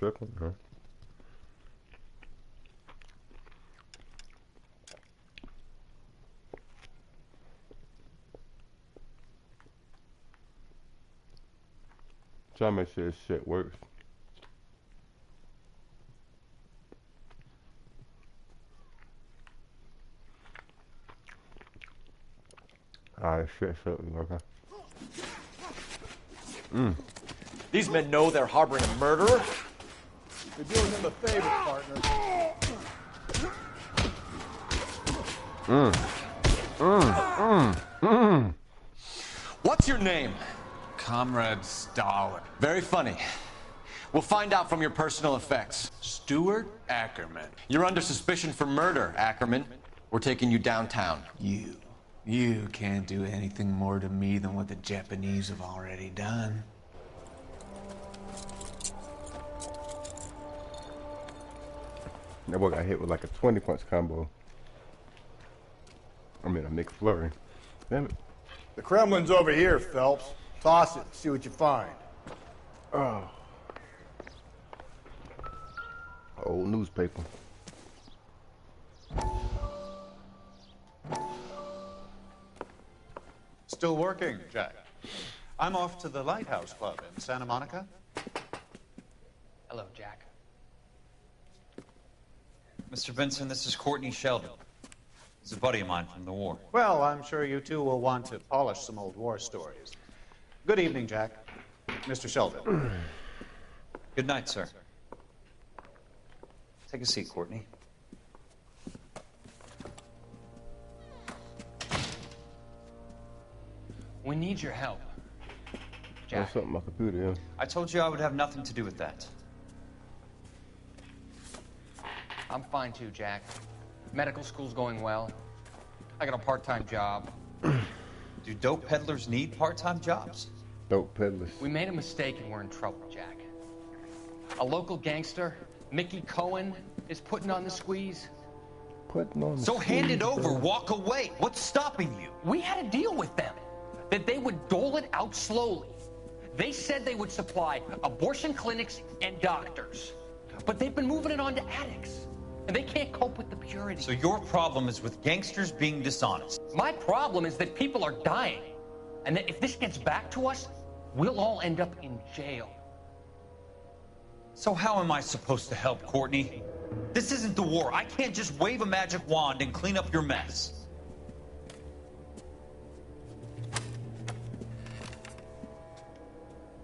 tripping, huh? Try to make sure this shit works. Alright, shit, okay. These men know they're harboring a murderer. You're doing them a favor, partner. What's your name? Comrade Stalin. Very funny. We'll find out from your personal effects. Stuart Ackerman. You're under suspicion for murder, Ackerman. We're taking you downtown. You can't do anything more to me than what the Japanese have already done. That boy got hit with like a 20-punch combo. I mean, a McFlurry. Damn it. The Kremlin's over here, Phelps. Toss it, see what you find. Oh. Old newspaper. Still working, Jack. I'm off to the Lighthouse Club in Santa Monica. Hello, Jack. Mr. Benson, this is Courtney Sheldon. He's a buddy of mine from the war. Well, I'm sure you two will want to polish some old war stories. Good evening, Jack. Mr. Sheldon. Good night, sir. Take a seat, Courtney. We need your help, Jack. That's something my computer, yeah. I told you I would have nothing to do with that. I'm fine too, Jack. Medical school's going well. I got a part-time job. Do dope peddlers need part-time jobs? Dope peddlers. We made a mistake and we're in trouble, Jack. A local gangster, Mickey Cohen, is putting on the squeeze. Putting on the So hand it squeeze, over, bro. walk away. What's stopping you? We had a deal with them that they would dole it out slowly. They said they would supply abortion clinics and doctors, but they've been moving it on to addicts, and they can't cope with the purity. So your problem is with gangsters being dishonest. My problem is that people are dying, and that if this gets back to us, we'll all end up in jail. So how am I supposed to help, Courtney? This isn't the war. I can't just wave a magic wand and clean up your mess.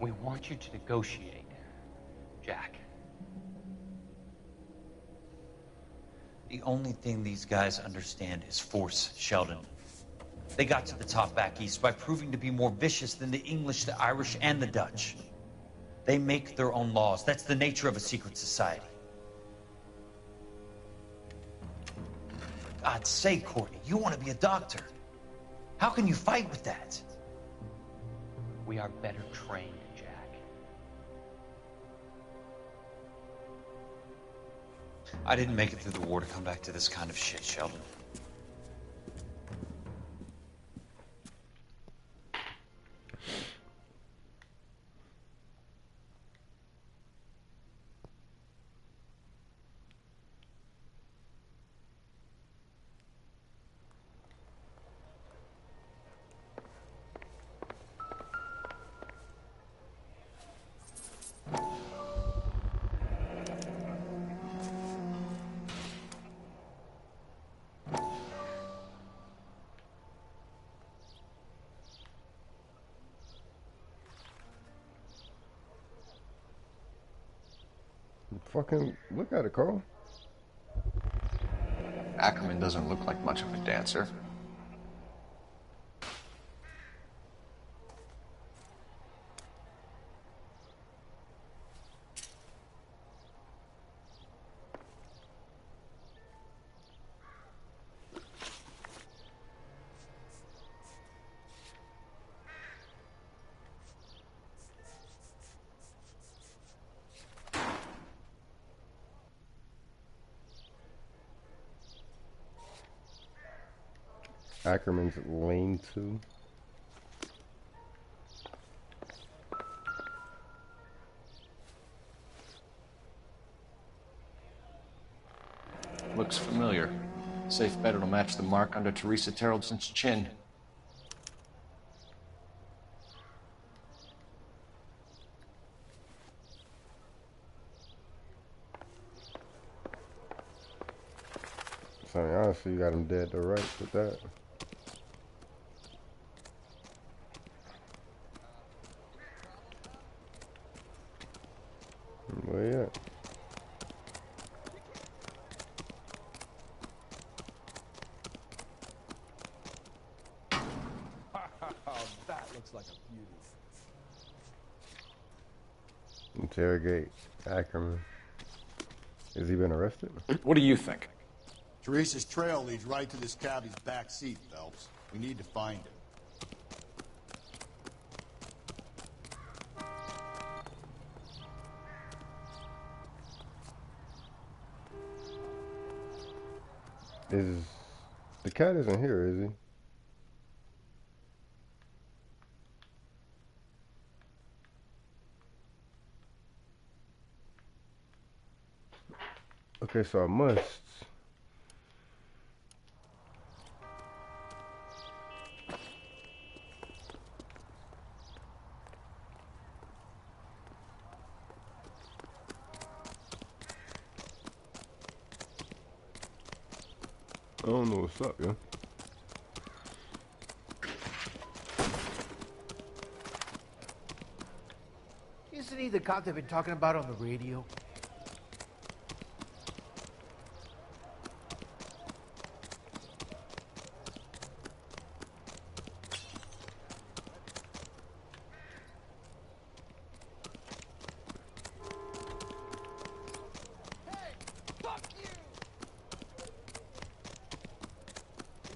We want you to negotiate, Jack. The only thing these guys understand is force, Sheldon. They got to the top back east by proving to be more vicious than the English, the Irish, and the Dutch. They make their own laws. That's the nature of a secret society. For God's sake, Courtney, you want to be a doctor. How can you fight with that? We are better trained, Jack. I didn't make it through the war to come back to this kind of shit, Sheldon. Fucking look at it, Carl. Ackerman doesn't look like much of a dancer. Ackerman's lane 2. looks familiar. Safe bet it'll match the mark under Teresa Terreldson's chin. So honestly, you got him dead to right with that. Where you at? That looks like a beauty. Interrogate Ackerman. Has he been arrested? What do you think? Teresa's trail leads right to this cabbie's back seat, Phelps. We need to find him. The cat isn't here, is he? Okay, so I must. I don't know what's up, yo. Isn't he the cop they've been talking about on the radio?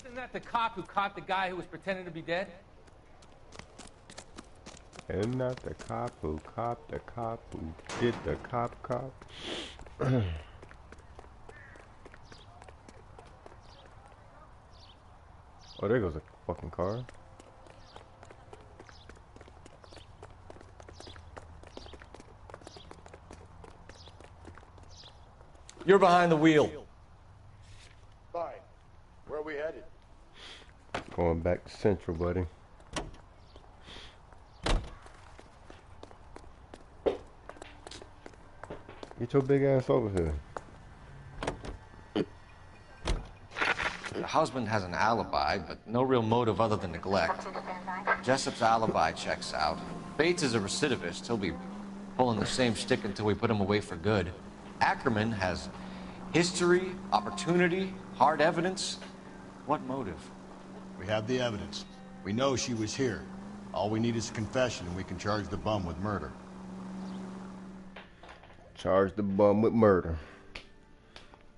Isn't that the cop who caught the guy who was pretending to be dead? Isn't that the cop who caught the cop who did the cop? Oh, there goes a fucking car. You're behind the wheel. Fine. Where are we headed? Going back to Central, buddy. Get your big ass over here. The husband has an alibi, but no real motive other than neglect. Jessup's alibi checks out. Bates is a recidivist. He'll be pulling the same shtick until we put him away for good. Ackerman has history, opportunity, hard evidence. What motive? We have the evidence. We know she was here. All we need is a confession and we can charge the bum with murder. Charge the bum with murder.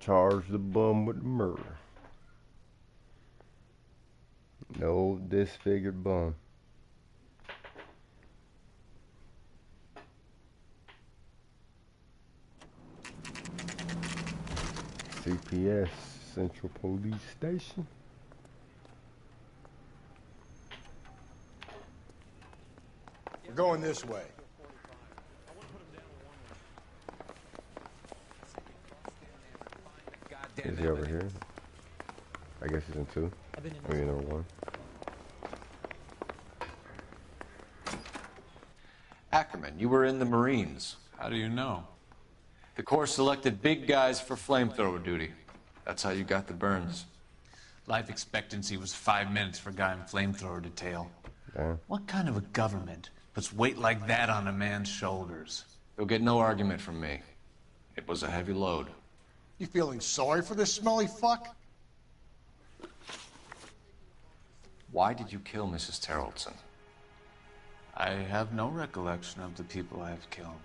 Charge the bum with murder. No disfigured bum. CPS, Central Police Station. We're going this way. Is he over here? I guess he's in 2. Maybe number 1. Ackerman, you were in the Marines. How do you know? The Corps selected big guys for flamethrower duty. That's how you got the burns. Life expectancy was 5 minutes for a guy in flamethrower detail. Damn. What kind of a government puts weight like that on a man's shoulders? You'll get no argument from me. It was a heavy load. You feeling sorry for this smelly fuck? Why did you kill Mrs. Terrelson? I have no recollection of the people I have killed.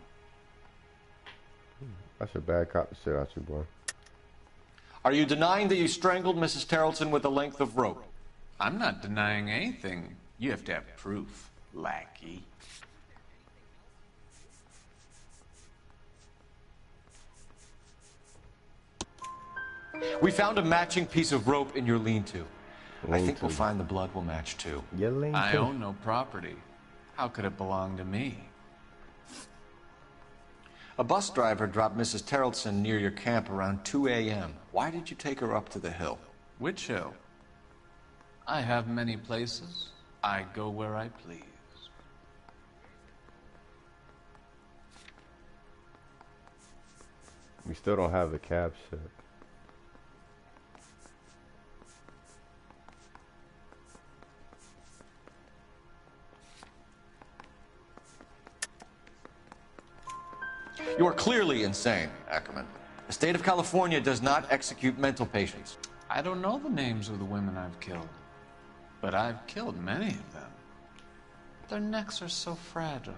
That's a bad cop to shit out you, boy. Are you denying that you strangled Mrs. Terrelson with a length of rope? I'm not denying anything. You have to have proof, lackey. We found a matching piece of rope in your lean-to. I think Lean-to. we'll find the blood will match too. Your lean-to. I own no property. How could it belong to me? A bus driver dropped Mrs. Terrelson near your camp around 2 a.m. Why did you take her up to the hill? Which hill? I have many places. I go where I please. We still don't have the cab set. You are clearly insane, Ackerman. The state of California does not execute mental patients. I don't know the names of the women I've killed, but I've killed many of them. Their necks are so fragile.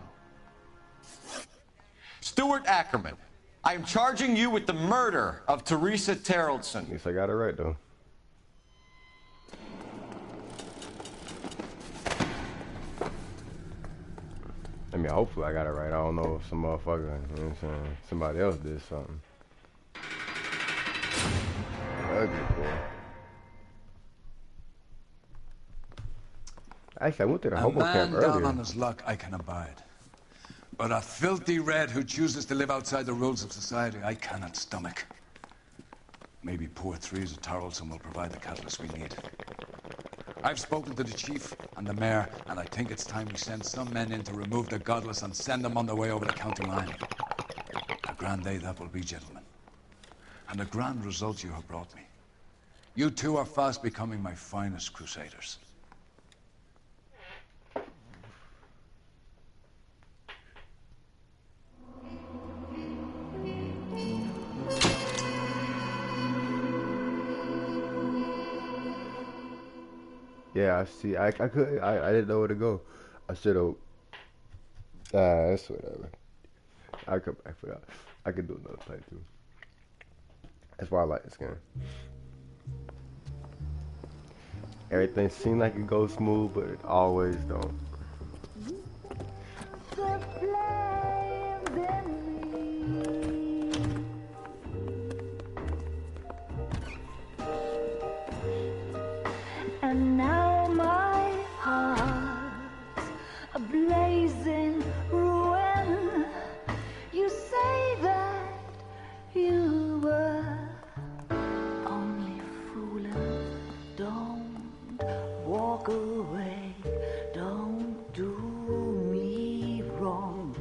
Stuart Ackerman, I am charging you with the murder of Teresa Terrelson. At least I got it right, though. I mean, hopefully I got it right. I don't know if some motherfucker, you know what I'm saying, somebody else did something. Ugly boy. Actually, I went to the hobo camp earlier. A man down on his luck I can abide. But a filthy red who chooses to live outside the rules of society, I cannot stomach. Maybe poor Teresa Terrelson will provide the catalyst we need. I've spoken to the chief and the mayor, and I think it's time we send some men in to remove the godless and send them on their way over the county line. A grand day that will be, gentlemen. And a grand result you have brought me. You two are fast becoming my finest crusaders. Yeah, I see. I didn't know where to go. I should have. That's whatever. I forgot. I could do another playthrough. That's why I like this game. Everything seems like it goes smooth, but it always don't. And now my heart's a blazing ruin. You say that you were only fooling. Don't walk away. Don't do me wrong.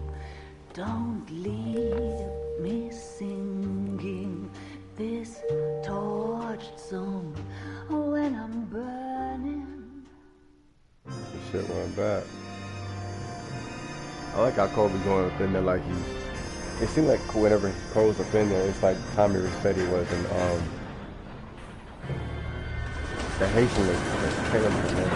Don't leave me singing this torched song when I'm burning. This shit went back. I like how Kobe going up in there like he's. It seemed like whenever Cole's up in there, it's like Tommy Rossetti was in the Haitian lady. I can't remember her name.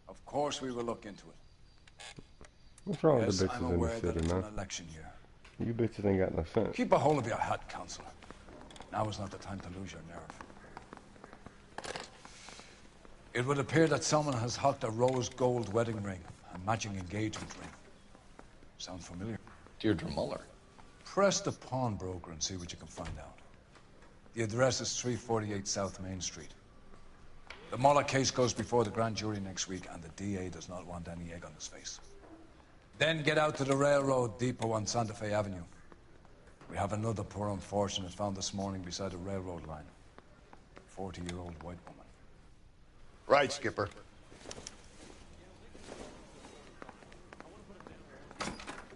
Of course we will look into it. What's wrong with Yes, the I'm bitches in the aware that city, it's man? an election year. You bitches ain't got no sense. Keep a hold of your hat, Counselor. Now is not the time to lose your nerve. It would appear that someone has hocked a rose gold wedding ring and matching engagement ring. Sound familiar? Deirdre Muller. Press the pawnbroker and see what you can find out. The address is 348 South Main Street. The Muller case goes before the grand jury next week, and the DA does not want any egg on his face. Then get out to the railroad depot on Santa Fe Avenue. We have another poor unfortunate found this morning beside a railroad line. 40-year-old white woman. Right, Skipper.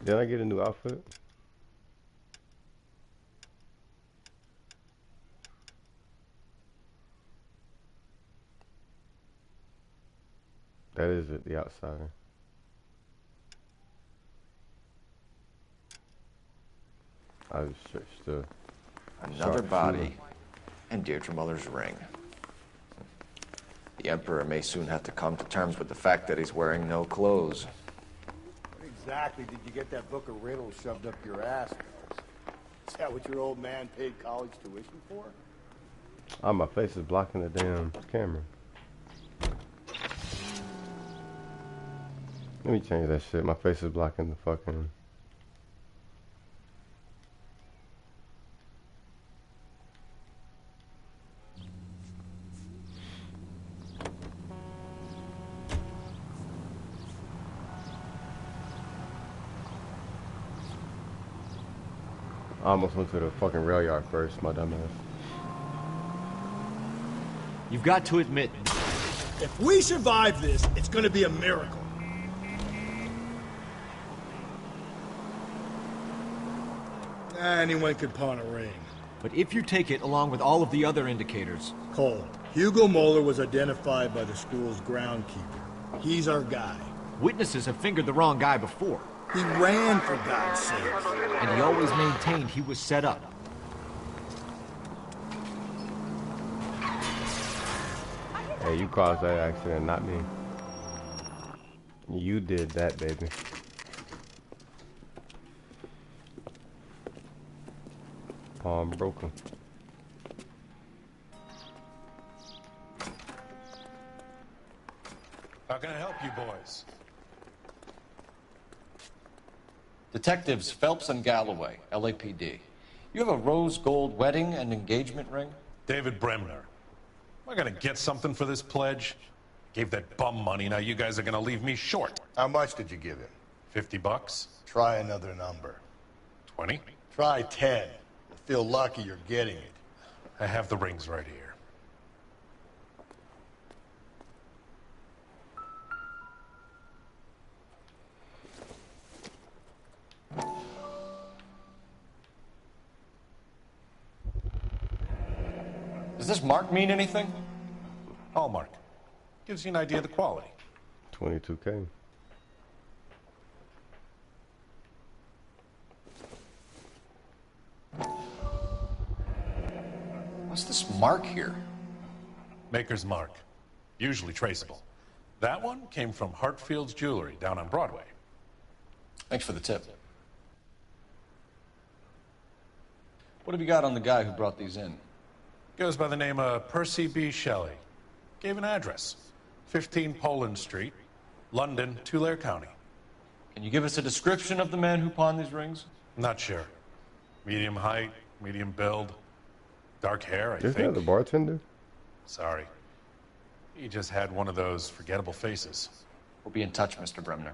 Did I get a new outfit? That is it, the outsider. I was switched to Another body and Deirdre Muller's ring. The Emperor may soon have to come to terms with the fact that he's wearing no clothes. What exactly did you get that book of riddles shoved up your ass, Mills? Is that what your old man paid college tuition for? Oh, my face is blocking the damn camera. Let me change that shit. My face is blocking the fucking I almost went to the fucking rail yard first, my dumb ass. You've got to admit, If we survive this, it's gonna be a miracle. Anyone could pawn a ring. but if you take it along with all of the other indicators... Cole, Hugo Moeller was identified by the school's groundkeeper. He's our guy. Witnesses have fingered the wrong guy before. He ran, for God's sake. And he always maintained he was set up. Hey, you caused that accident, not me. You did that, baby. Palm broken. How can I help you boys? Detectives Phelps and Galloway, LAPD. You have a rose gold wedding and engagement ring? David Bremner. Am I gonna get something for this pledge? Gave that bum money, now you guys are gonna leave me short. How much did you give him? $50? Try another number. 20? Try 10. You'll feel lucky you're getting it. I have the rings right here. Does this mark mean anything? Hallmark. Gives you an idea of the quality. 22K. What's this mark here? Maker's mark. Usually traceable. That one came from Hartfield's Jewelry down on Broadway. Thanks for the tip. What have you got on the guy who brought these in? Goes by the name of Percy B. Shelley. Gave an address. 15 Poland Street, London, Tulare County. Can you give us a description of the man who pawned these rings? Not sure. Medium height, medium build, dark hair, I Isn't think. that the bartender? Sorry. He just had one of those forgettable faces. We'll be in touch, Mr. Bremner.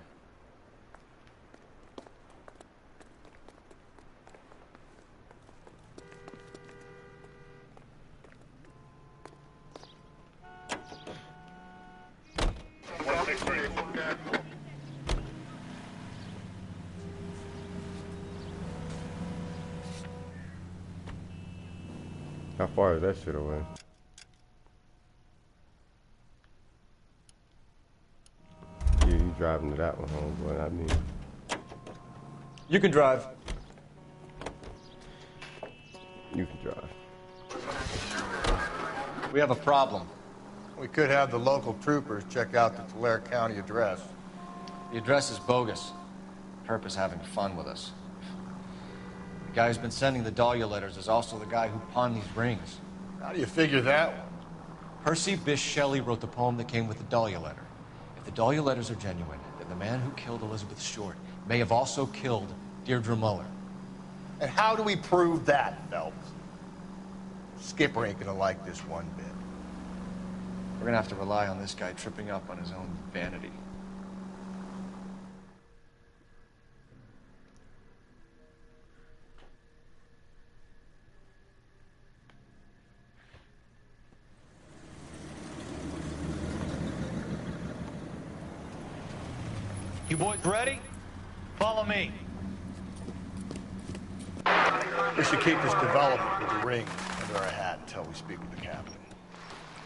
How far is that shit away? You driving to that one, homeboy, not me. You can drive. You can drive. We have a problem. We could have the local troopers check out the Tulare County address. The address is bogus. Perp is having fun with us. The guy who's been sending the Dahlia letters is also the guy who pawned these rings. How do you figure that one? Percy Bysshe Shelley wrote the poem that came with the Dahlia letter. If the Dahlia letters are genuine, then the man who killed Elizabeth Short may have also killed Deirdre Muller. And how do we prove that, Phelps? Skipper ain't gonna like this one bit. We're gonna have to rely on this guy tripping up on his own vanity. You boys ready? Follow me. We should keep this development with the ring under our hat until we speak with the captain.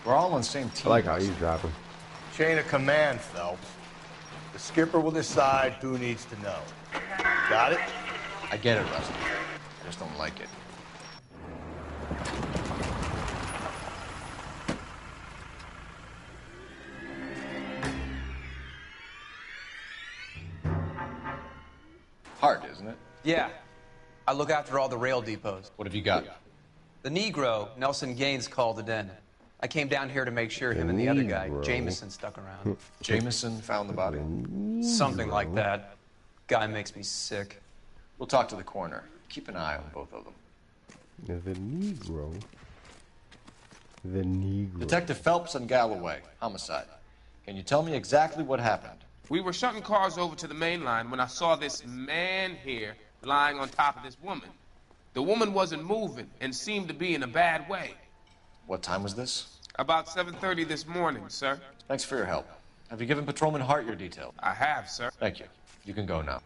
We're all on the same team. I like how he's driving. Chain of command, Phelps. The skipper will decide who needs to know. Got it? I get it, Rusty. I just don't like it. Hard, isn't it? Yeah. I look after all the rail depots. What have you got? The Negro, Nelson Gaines, called it in. I came down here to make sure him and the other guy, Jameson, stuck around. Jameson found the body? Something like that. Guy makes me sick. We'll talk to the coroner. Keep an eye on both of them. The Negro. The Negro. Detective Phelps and Galloway, homicide. Can you tell me exactly what happened? We were shunting cars over to the main line when I saw this man here lying on top of this woman. The woman wasn't moving and seemed to be in a bad way. What time was this? About 7:30 this morning, sir. Thanks for your help. Have you given Patrolman Hart your details? I have, sir. Thank you. You can go now.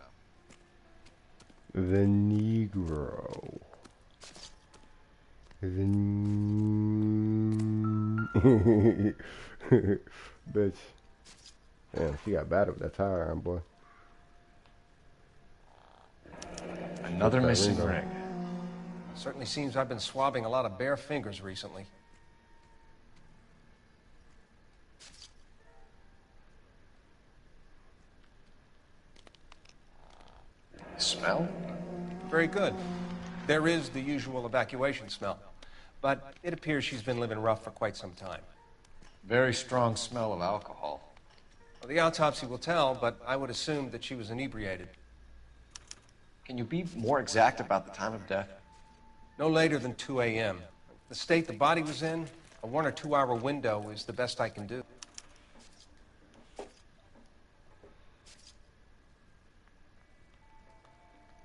The Negro. Bitch. Damn, she got battered with that tire iron, boy. Another missing ring. Certainly seems I've been swabbing a lot of bare fingers recently. Smell? Very good. There is the usual evacuation smell, but it appears she's been living rough for quite some time. Very strong smell of alcohol. Well, the autopsy will tell, but I would assume that she was inebriated. Can you be more exact about the time of death? No later than 2 a.m. The state the body was in, a 1 or 2 hour window is the best I can do.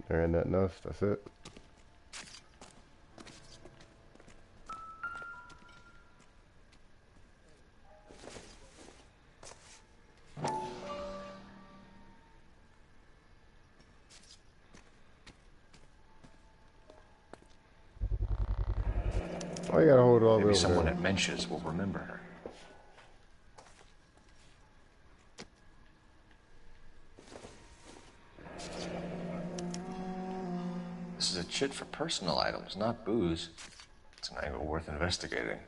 There ain't nothing else. That's it. Oh, you gotta hold it all the way Maybe over someone there. at Mensch's will remember her. This is a chit for personal items, not booze. It's an angle worth investigating.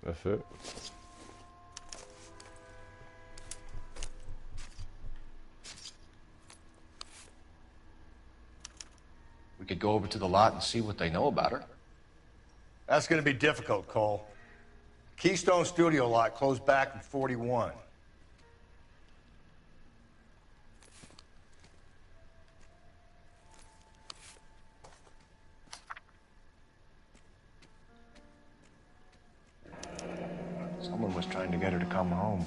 That's it. We could go over to the lot and see what they know about her. That's going to be difficult, Cole. Keystone Studio lot closed back in 41. Someone was trying to get her to come home.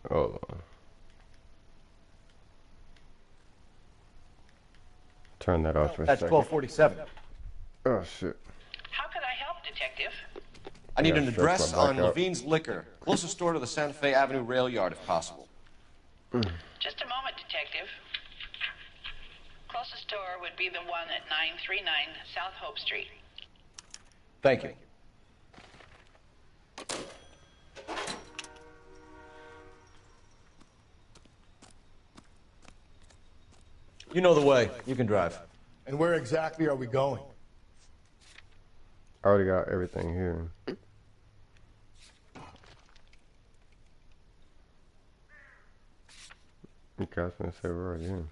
Hold on. Turn that off for a That's second. 1247. Oh, shit. How can I help, Detective? I need Yeah, an stretch address my back on out. Levine's Liquor. Closest store to the Santa Fe Avenue rail yard, if possible. Just a moment, Detective. Closest store would be the one at 939 South Hope Street. Thank you. You know the way. You can drive. And where exactly are we going? I already got everything here. Okay, I was gonna say we're already in.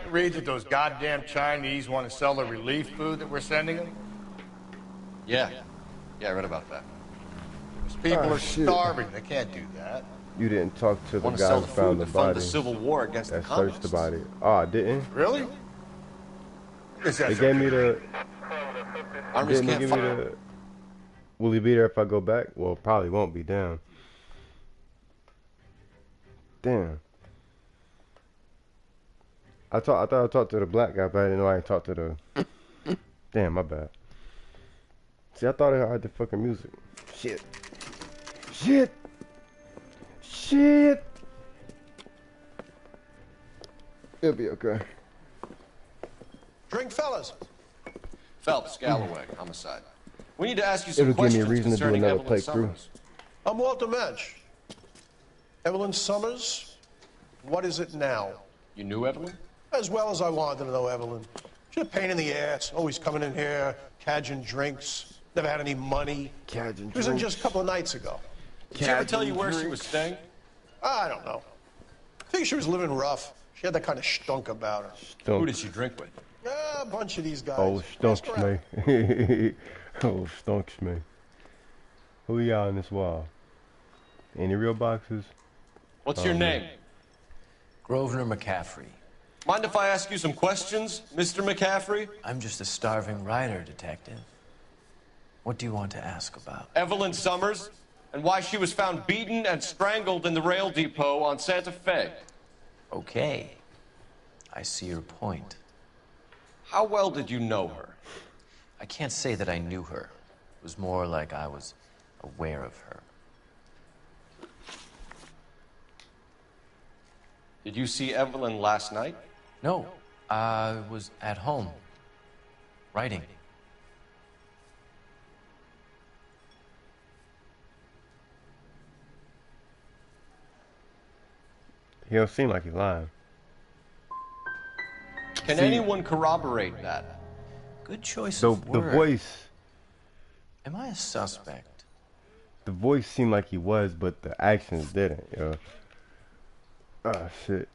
Read that those goddamn Chinese want to sell the relief food that we're sending them? Yeah. Yeah, I read about that. Those people Oh, are shit. starving. They can't do that. You didn't talk to the Want to guy sell who the found food the to fund body. the Civil War against the that searched the communists. body. Oh, I didn't? Really? They gave me the... Armies Didn't they can't give me fight. the... Will he be there if I go back? Well, probably won't be down. Damn. I thought I talked to the black guy, but I didn't know I talked to the... Damn, my bad. See, I thought I heard the fucking music. Shit. Shit. Shit. It'll be okay. Drink, fellas. Phelps, Galloway, homicide. We need to ask you some It'll give me a questions reason to do concerning another Evelyn playthrough. Summers. I'm Walter Mensch. Evelyn Summers. What is it now? You knew Evelyn? As well as I wanted to know Evelyn. She's a pain in the ass. Always coming in here, cadging drinks. Never had any money. Cadging She was in drinks. just a couple of nights ago. Did she ever tell you where she was staying? I don't know. I think she was living rough. She had that kind of stunk about her. Stunk. Who did she drink with? A bunch of these guys. Oh, stunks me. Oh, stunks me. Who y'all on this wall? Any real boxes? What's your name? Grosvenor McCaffrey. Mind if I ask you some questions, Mr. McCaffrey? I'm just a starving writer, Detective. What do you want to ask about? Evelyn Summers, and why she was found beaten and strangled in the rail depot on Santa Fe. Okay. I see your point. How well did you know her? I can't say that I knew her. It was more like I was aware of her. Did you see Evelyn last night? No, I was at home, writing. He don't seem like he's lying. Can anyone corroborate that? Good choice The of word. voice. Am I a suspect? The voice seemed like he was, but the actions didn't, yo. Oh, shit.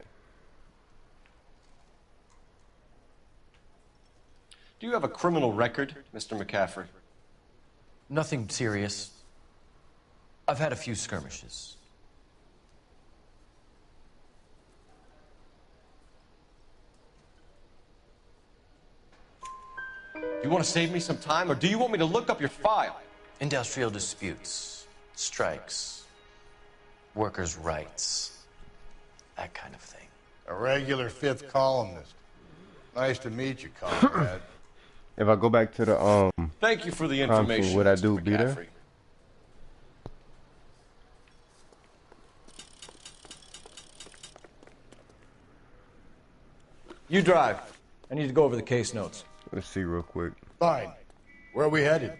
Do you have a criminal record, Mr. McCaffrey? Nothing serious. I've had a few skirmishes. Do you want to save me some time, or do you want me to look up your file? Industrial disputes, strikes, workers' rights, that kind of thing. A regular fifth columnist. Nice to meet you, comrade. If I go back to the Thank you for the crime information, scene, would I Mr. do be there? McCaffrey. You drive. I need to go over the case notes. Let's see real quick. Fine. Where are we headed?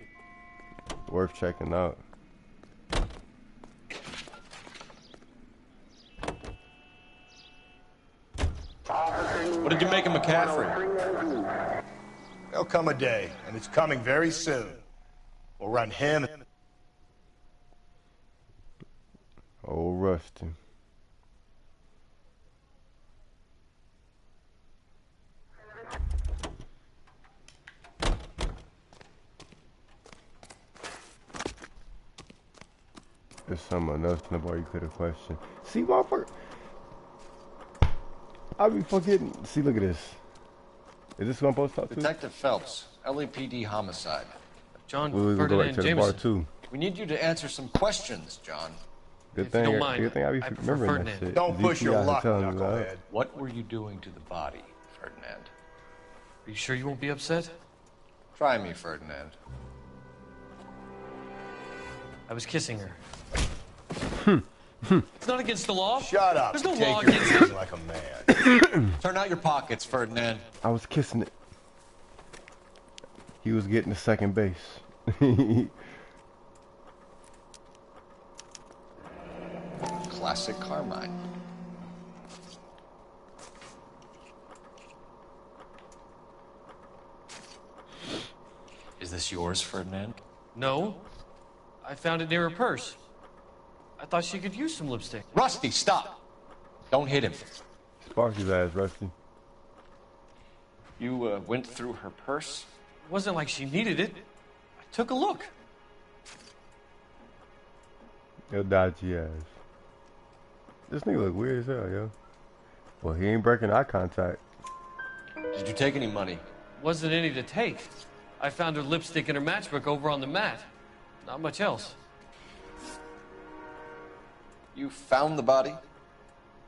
Worth checking out. What did you make of McCaffrey? There'll come a day, and it's coming very soon. We'll run him. Oh, Rusty. There's someone else nobody could have questioned. See, motherfucker. I be forgetting. See, look at this. Is this who I'm supposed to talk to? Detective Phelps, LAPD homicide. John we go back to the bar too. We need you to answer some questions, John. Good thing. Good thing I be remembering that shit. Don't push your luck, knucklehead. What were you doing to the body, Ferdinand? Are you sure you won't be upset? Try me, Ferdinand. I was kissing her. It's not against the law. Shut up. There's no Take law your against thing it. like a man. Turn out your pockets, Ferdinand. I was kissing it. He was getting to second base. Classic Carmine. Is this yours, Ferdinand? No. I found it near her purse. I thought she could use some lipstick. Rusty, stop! Don't hit him. Spark his ass, Rusty. You went through her purse? It wasn't like she needed it. I took a look. Yo, dodgy ass. This nigga look weird as hell, yo. Well, he ain't breaking eye contact. Did you take any money? Wasn't any to take. I found her lipstick in her matchbook over on the mat. Not much else. You found the body?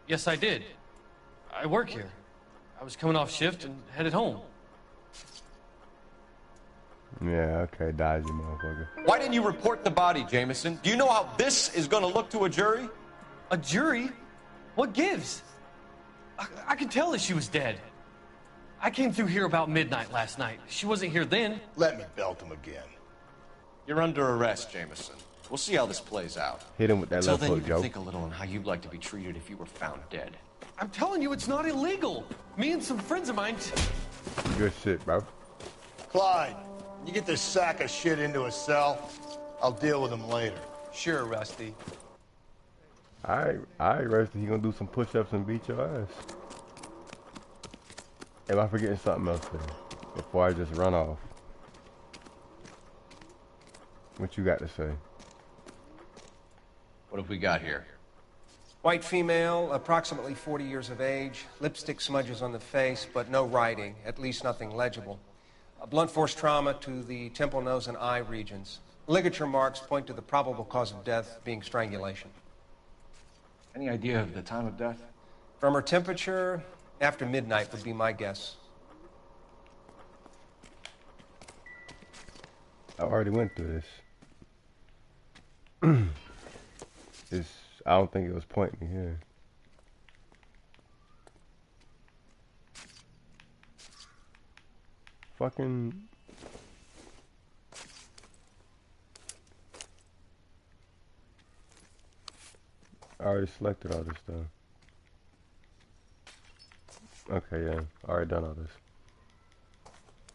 Yes, I did. I work here. I was coming off shift and headed home. Yeah, okay, dodgy motherfucker. Why didn't you report the body, Jameson? Do you know how this is going to look to a jury? A jury? What gives? I could tell that she was dead. I came through here about midnight last night. She wasn't here then. Let me belt him again. You're under arrest, Jameson. We'll see how this plays out. Hit him with that Until left then, you hook, can Joe. think a little on how you'd like to be treated if you were found dead. I'm telling you, it's not illegal. Me and some friends of mine. Good shit, bro. Clyde, you get this sack of shit into a cell. I'll deal with him later. Sure, Rusty. Alright, Rusty. He gonna do some push-ups and beat your ass. Am I forgetting something else there? Before I just run off. What you got to say? What have we got here? White female, approximately 40 years of age, lipstick smudges on the face, but no writing, at least nothing legible. A blunt force trauma to the temple, nose, and eye regions. Ligature marks point to the probable cause of death being strangulation. Any idea of the time of death? From her temperature, after midnight would be my guess. I already went through this. I don't think it was pointing me here. Fucking. I already selected all this stuff. Okay, yeah. I already done all this.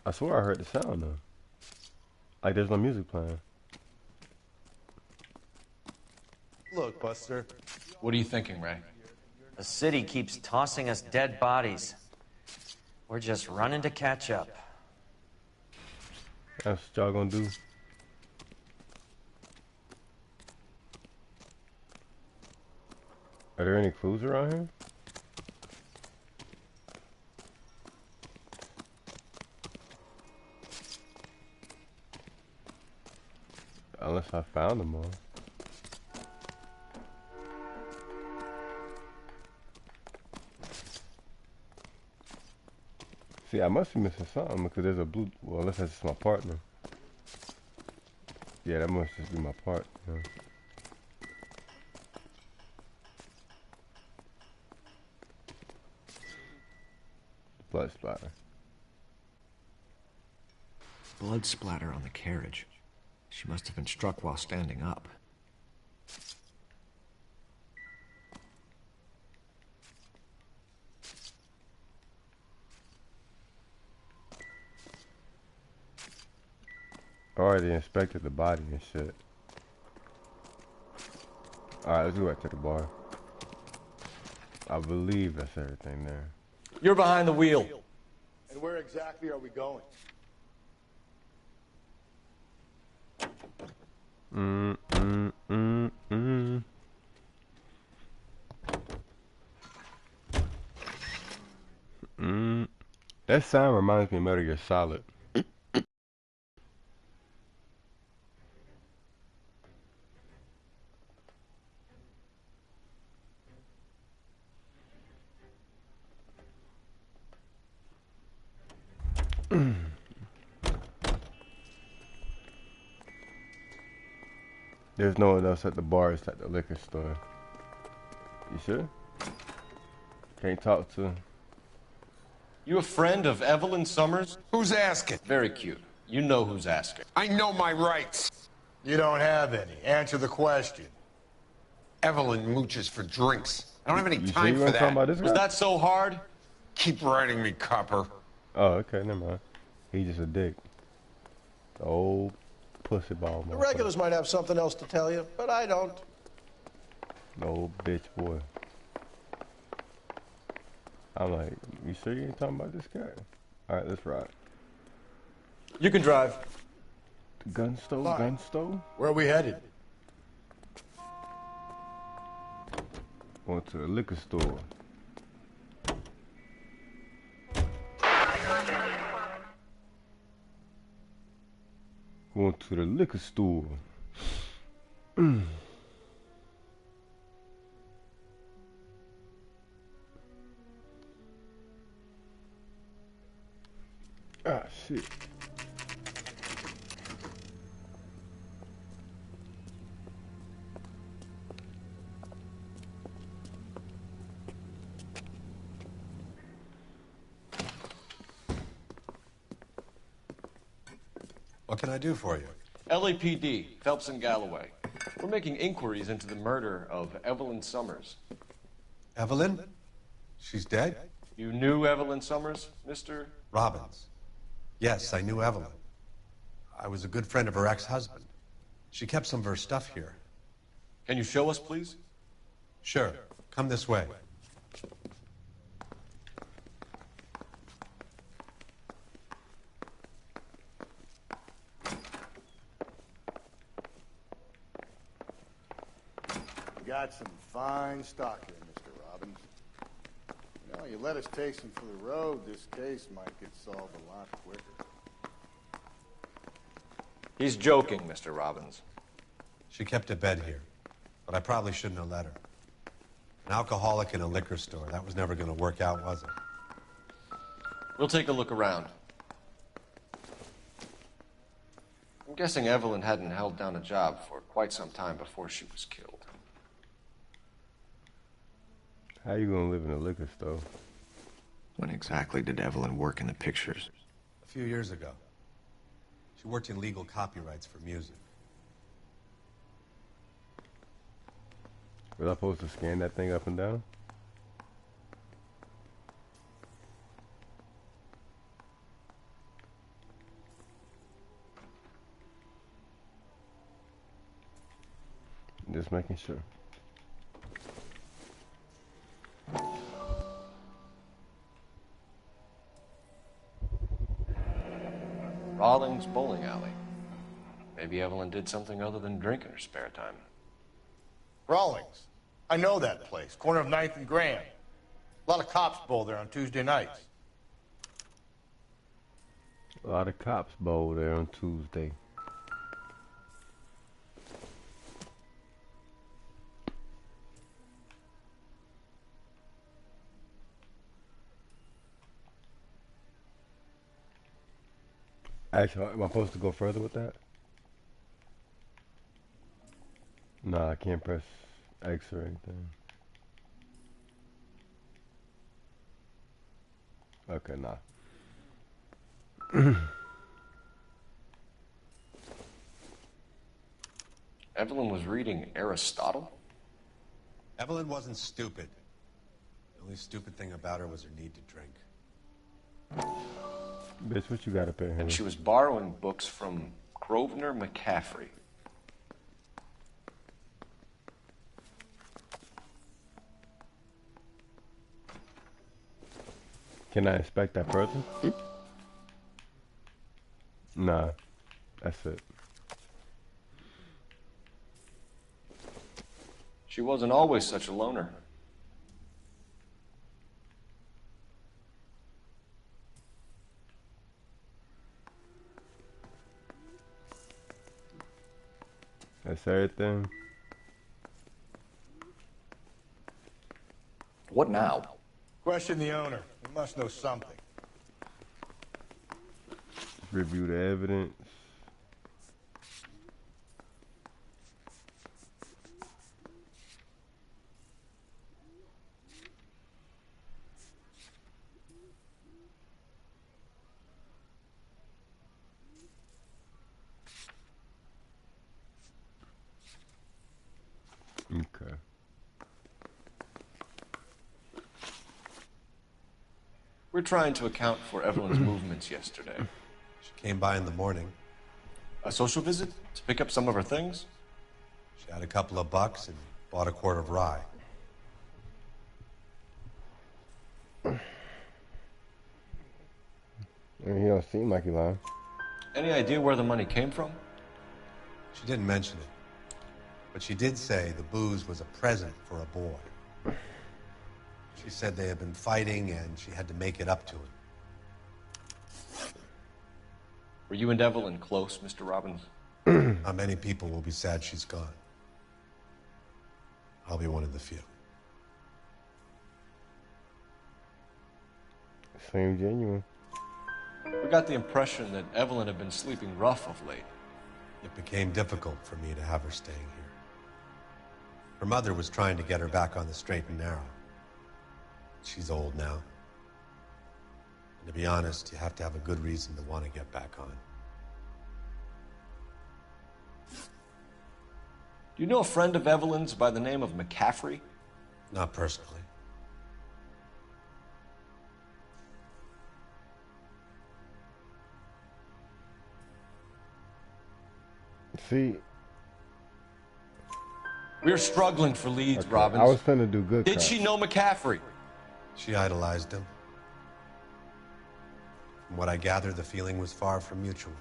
I swear I heard the sound though. Like there's no music playing. Look, Buster. What are you thinking, Ray? The city keeps tossing us dead bodies. We're just running to catch up. That's what y'all gonna do. Are there any clues around here? Unless I found them all. See, I must be missing something because there's a blue. Well, unless that's just my partner. Yeah, that must just be my partner. Blood splatter. Blood splatter on the carriage. She must have been struck while standing up. I already inspected the body and shit. Alright, let's go back to the bar. I believe that's everything there. You're behind the wheel. And where exactly are we going? That sound reminds me of Metal Gear Solid. There's no one else at the bar, it's at the liquor store. You sure? Can't talk to. You a friend of Evelyn Summers? Who's asking? Very cute. You know who's asking. I know my rights. You don't have any. Answer the question. Evelyn mooches for drinks. I don't have any You time sure you for talking about that. this Was guy? that so hard? Keep writing me, copper. Oh, okay, never mind. He just a dick. The old pussy ball The motherfucker. regulars might have something else to tell you, but I don't. The old bitch boy. I'm like, you sure you ain't talking about this guy? Alright, let's ride. You can drive. Gun stove, gun stove? Where are we headed? Going to the liquor store. Going to the liquor store. Ah, shit. What can I do for you? LAPD, Phelps and Galloway. We're making inquiries into the murder of Evelyn Summers. Evelyn? She's dead? You knew Evelyn Summers, Mr. Robbins. Yes, I knew Evelyn. I was a good friend of her ex-husband. She kept some of her stuff here. Can you show us, please? Sure. Come this way. You got some fine stock here, Mr. Robbins. You know, you let us take some for the road, this case might get solved a lot quicker. He's joking, Mr. Robbins. She kept a bed here, but I probably shouldn't have let her. An alcoholic in a liquor store. That was never going to work out, was it? We'll take a look around. I'm guessing Evelyn hadn't held down a job for quite some time before she was killed. How you gonna live in a liquor store? When exactly did Evelyn work in the pictures? A few years ago. She worked in legal copyrights for music. Was I supposed to scan that thing up and down? Just making sure. Rawlings Bowling Alley. Maybe Evelyn did something other than drink in her spare time. Rawlings. I know that place. Corner of 9th and Grand. A lot of cops bowl there on Tuesday nights. A lot of cops bowl there on Tuesday. Actually, am I supposed to go further with that? No, I can't press X or anything. Okay, nah. Evelyn was reading Aristotle? Evelyn wasn't stupid. The only stupid thing about her was her need to drink. Bitch, what you got up here? And she was borrowing books from Grosvenor McCaffrey. Can I inspect that further? Nah, that's it. She wasn't always such a loner. That's everything. What now? Question the owner. He must know something. Review the evidence. Okay. We're trying to account for Evelyn's movements yesterday. She came by in the morning. A social visit? To pick up some of her things? She had a couple of bucks and bought a quart of rye. I mean, he don't seem like he lying. Any idea where the money came from? She didn't mention it. But she did say the booze was a present for a boy. She said they had been fighting and she had to make it up to him. Were you and Evelyn close, Mr. Robbins? Not many people will be sad she's gone. I'll be one of the few. Seems genuine. We got the impression that Evelyn had been sleeping rough of late. It became difficult for me to have her staying here. Her mother was trying to get her back on the straight and narrow. She's old now. And to be honest, you have to have a good reason to want to get back on. Do you know a friend of Evelyn's by the name of McCaffrey? Not personally. See, We're struggling for leads, okay, Robbins. I was finna do good. Did cops. she know McCaffrey? She idolized him. From what I gather, the feeling was far from mutual.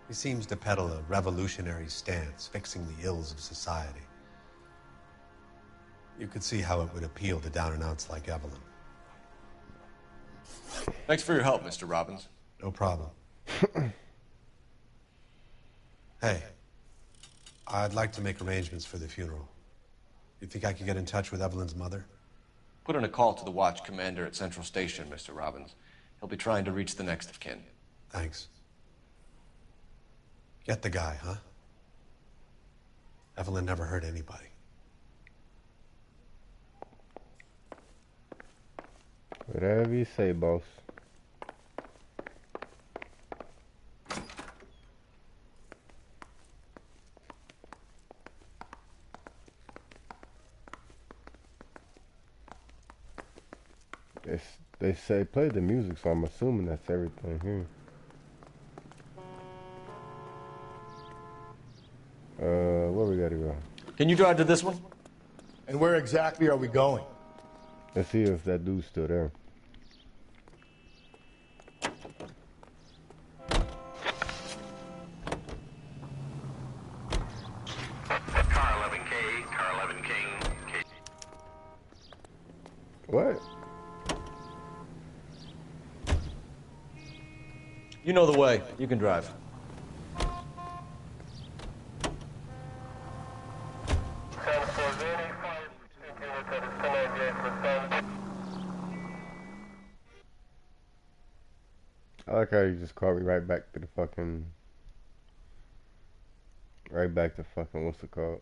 He seems to peddle a revolutionary stance, fixing the ills of society. You could see how it would appeal to down-and-outs like Evelyn. Thanks for your help, Mr. Robbins. No problem. Hey, I'd like to make arrangements for the funeral. You think I could get in touch with Evelyn's mother? Put in a call to the watch commander at Central Station, Mr. Robbins. He'll be trying to reach the next of kin. Thanks. Get the guy, huh? Evelyn never hurt anybody. Whatever you say, boss. They say play the music, so I'm assuming that's everything here. Where we gotta go? Can you drive to this one? And where exactly are we going? Let's see if that dude's still there. Car 11K, car 11 King. What? You know the way. You can drive. I like how you just called me right back to the fucking... Right back to fucking, what's it called?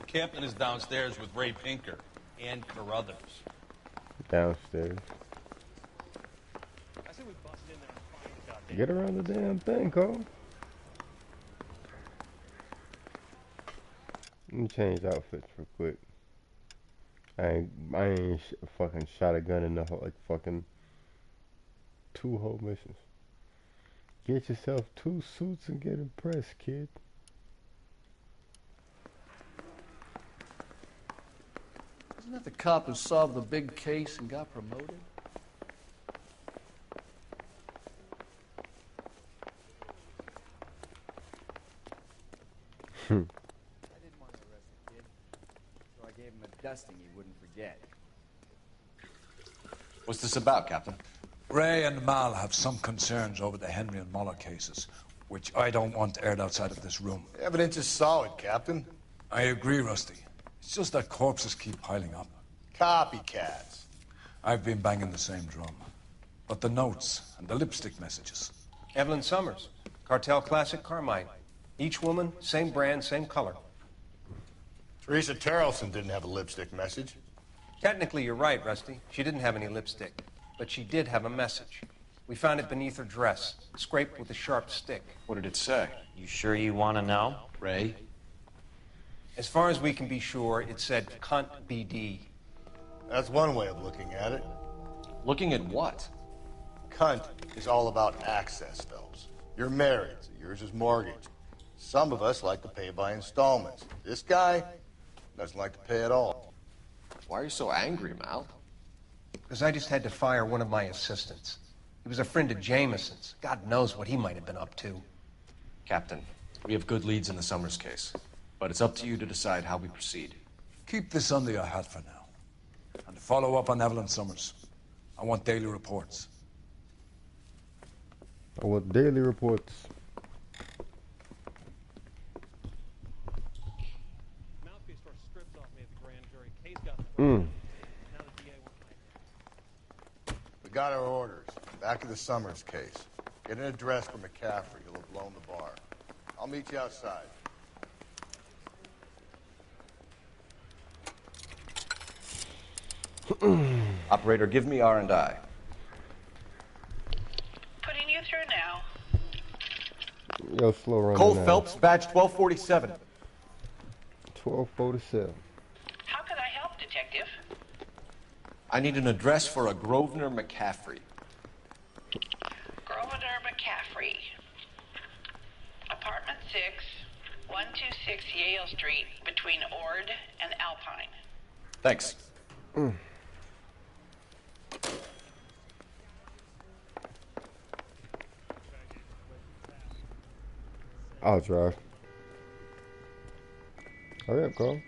Captain is downstairs with Ray Pinker and Carruthers. Downstairs. Get around the damn thing, Cole. Let me change outfits real quick. I ain't fucking shot a gun in the whole, like fucking 2 whole missions. Get yourself 2 suits and get impressed, kid. Isn't that the cop who solved the big case and got promoted? I didn't want to arrest the kid, so I gave him a dusting he wouldn't forget. What's this about, Captain? Ray and Mal have some concerns over the Henry and Muller cases, which I don't want aired outside of this room. The evidence is solid, Captain. I agree, Rusty. It's just that corpses keep piling up. Copycats. I've been banging the same drum. But the notes and the lipstick messages. Evelyn Summers, Cartel Classic Carmine. Each woman, same brand, same color. Teresa Terrelson didn't have a lipstick message. Technically, you're right, Rusty. She didn't have any lipstick. But she did have a message. We found it beneath her dress, scraped with a sharp stick. What did it say? You sure you want to know? Ray? As far as we can be sure, it said cunt BD. That's one way of looking at it. Looking at what? Cunt is all about access, Phelps. You're married, so yours is mortgaged. Some of us like to pay by installments. This guy doesn't like to pay at all. Why are you so angry, Mal? Because I just had to fire one of my assistants. He was a friend of Jameson's. God knows what he might have been up to. Captain, we have good leads in the Summers case, but it's up to you to decide how we proceed. Keep this under your hat for now. And to follow up on Evelyn Summers, I want daily reports. I want daily reports. We got our orders. Back to the Summers case. Get an address for McCaffrey. He'll have blown the bar. I'll meet you outside. Operator, give me R&I. Putting you through now. Yo, slow running. Cole Phelps, badge 1247. 1247. How can I help, Detective? I need an address for a Grosvenor McCaffrey. Grosvenor McCaffrey. Apartment 6, 126 Yale Street, between Ord and Alpine. Thanks. I'll drive. Hurry up, Cole.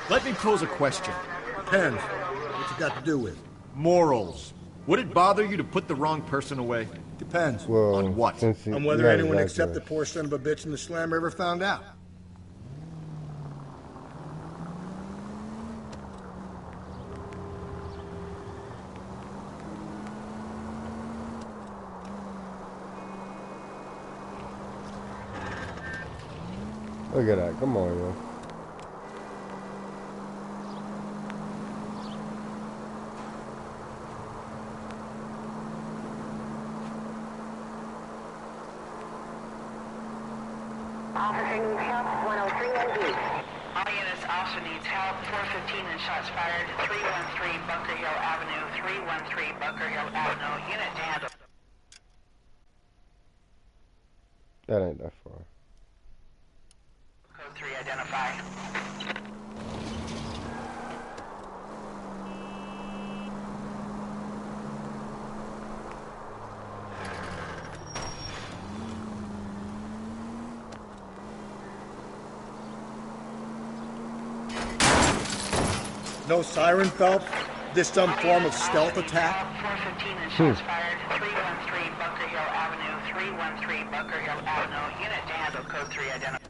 Let me pose a question. Depends. What you got to do with? Morals. Would it bother you to put the wrong person away? Depends. Well, on what? On whether anyone except the poor son of a bitch in the slammer ever found out. Look at that. Come on, yo. Officer needs help, 103 ND. All units, officer needs help, 415 and shots fired, 313 Bunker Hill Avenue, 313 Bunker Hill Avenue, unit to handle. That ain't that far. Code 3 identify. No siren, Phelps? This some form of stealth attack? 415 and shots fired, 313 Bunker Hill Avenue, 313 Bunker Hill Avenue, unit to handle. Code 3 identify.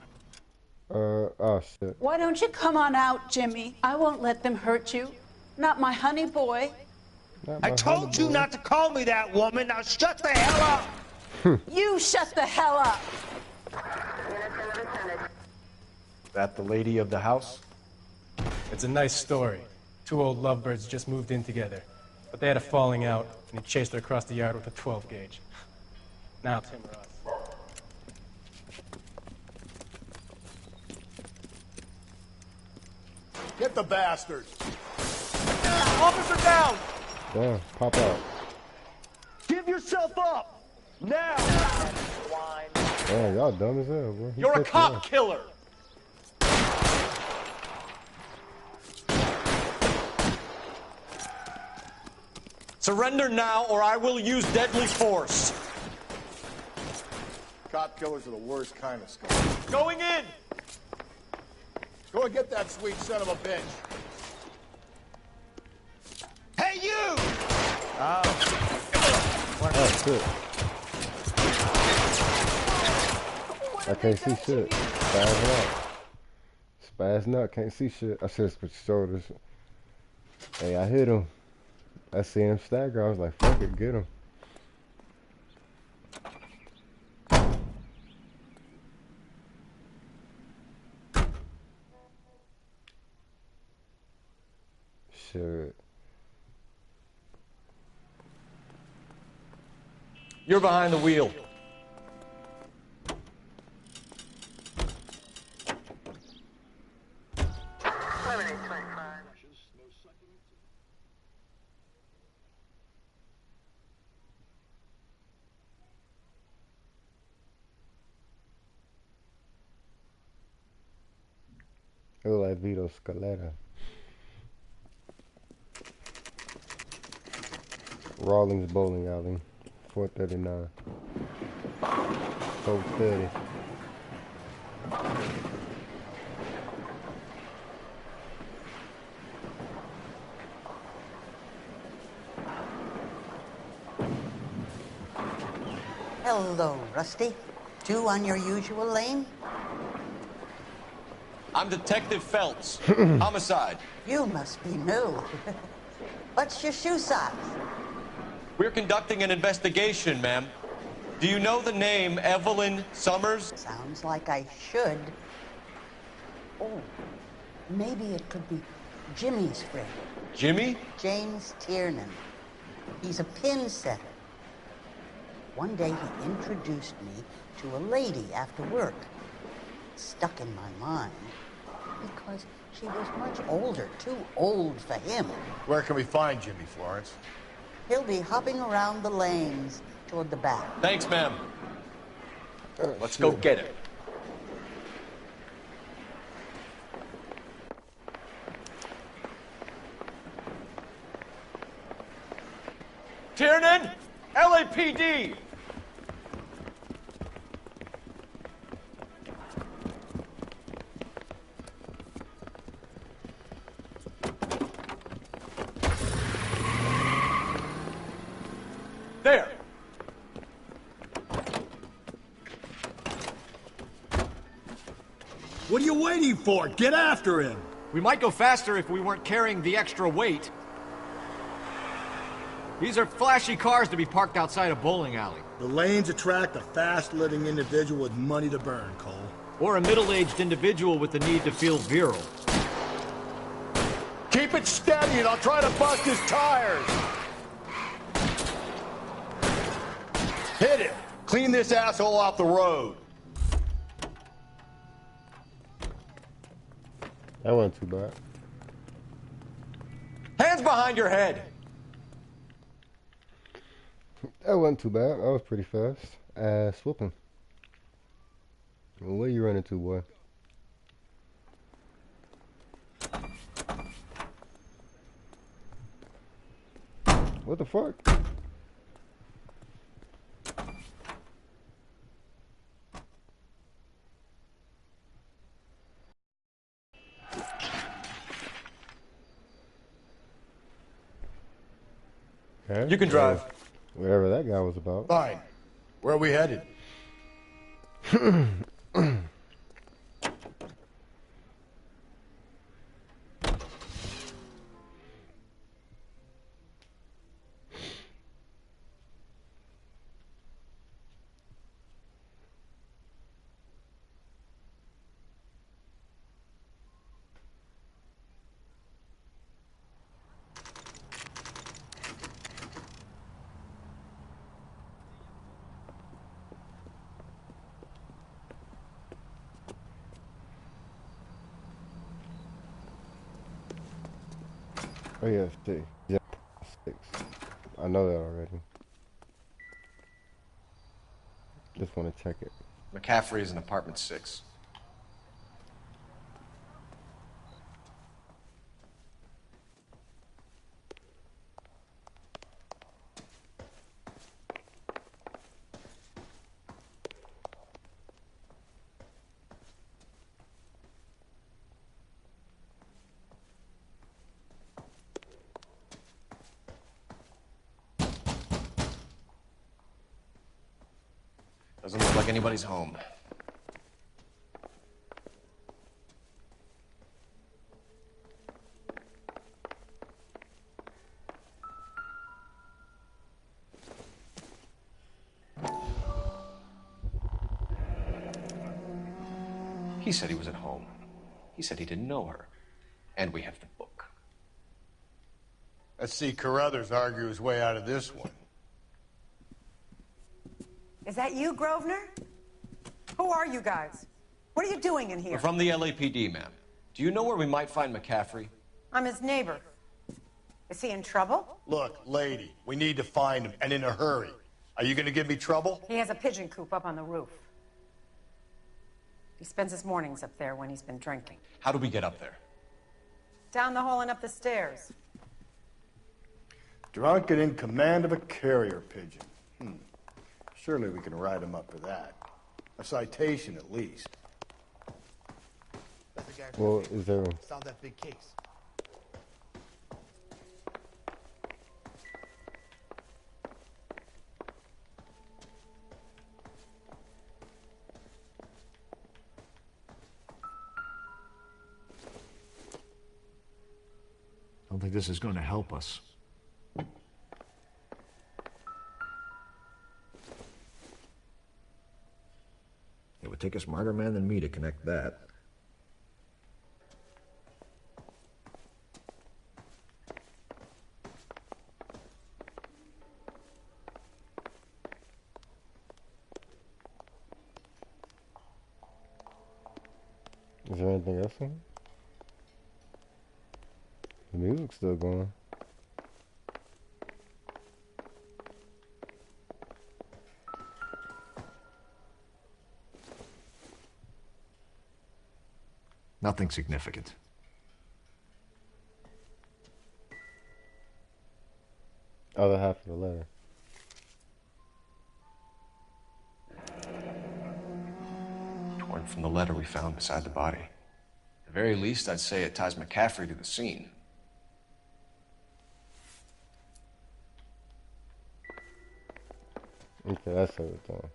Oh shit. Why don't you come on out, Jimmy? I won't let them hurt you. Not my honey boy. I told you not to call me that, woman. Now shut the hell up. You shut the hell up. That the lady of the house? It's a nice story. Two old lovebirds just moved in together. But they had a falling out, and he chased her across the yard with a 12 gauge. Now it's him or us. Get the bastards! Officer down! Damn, pop out. Give yourself up! Now! Damn, y'all dumb as hell, bro. You're a cop killer! Surrender now, or I will use deadly force. Cop killers are the worst kind of scum. Going in! Go and get that sweet son of a bitch. Hey, you! Oh, shit. I can't see shit. Spazzing out. Spazzing out, can't see shit. I should have switched shoulders. Hey, I hit him. I see him stagger. I was like, fuck it, get him. Shit. You're behind the wheel. It look like Vito Scaletta. Rawlings Bowling Alley, 439. 430. Hello, Rusty. Two on your usual lane? I'm Detective Phelps. Homicide. You must be new. What's your shoe size? We're conducting an investigation, ma'am. Do you know the name Evelyn Summers? Sounds like I should. Oh, maybe it could be Jimmy's friend. Jimmy? James Tiernan. He's a pin setter. One day he introduced me to a lady after work. It stuck in my mind because she was much older, too old for him. Where can we find Jimmy, Florence? He'll be hopping around the lanes toward the back. Thanks, ma'am. Let's go get him. Tiernan! LAPD! There! What are you waiting for? Get after him! We might go faster if we weren't carrying the extra weight. These are flashy cars to be parked outside a bowling alley. The lanes attract a fast-living individual with money to burn, Cole. Or a middle-aged individual with the need to feel virile. Keep it steady and I'll try to bust his tires. Hit it. Clean this asshole off the road. That wasn't too bad. Hands behind your head! That wasn't too bad. That was pretty fast. Ass whooping. Well, where you running to, boy? What the fuck? Okay. You can drive. Whatever that guy was about. Fine. Where are we headed? Oh yeah, 6. Yeah, 6. I know that already. Just want to check it. McCaffrey is in apartment 6. Doesn't look like anybody's home. He said he was at home. He said he didn't know her. And we have the book. Let's see Carruthers argue his way out of this one. Is that you, Grosvenor? Who are you guys? What are you doing in here? We're from the LAPD, ma'am. Do you know where we might find McCaffrey? I'm his neighbor. Is he in trouble? Look, lady, we need to find him, and in a hurry. Are you going to give me trouble? He has a pigeon coop up on the roof. He spends his mornings up there when he's been drinking. How do we get up there? Down the hall and up the stairs. Drunk and in command of a carrier pigeon. Surely we can write him up for that. A citation, at least. Well, is there... Solve that big case. I don't think this is going to help us. It would take a smarter man than me to connect that. Is there anything else in it? The music's still going. Nothing significant. Other half of the letter. Torn from the letter we found beside the body. At the very least, I'd say it ties McCaffrey to the scene. Okay, that's everything.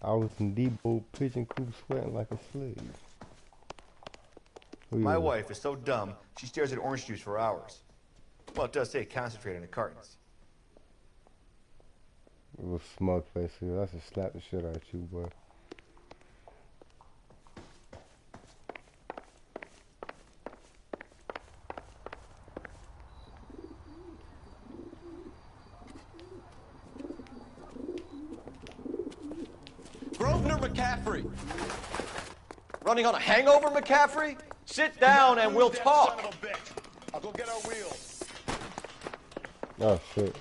I was in Doobeaux pigeon coop sweating like a slave. My wife is so dumb, she stares at orange juice for hours. Well, it does say concentrate in the cartons. It was smug face here. I should slap the shit out of you, boy. Grosvenor McCaffrey. Running on a hangover, McCaffrey? Sit down and we'll talk. I'll go get our wheels. Oh, shit.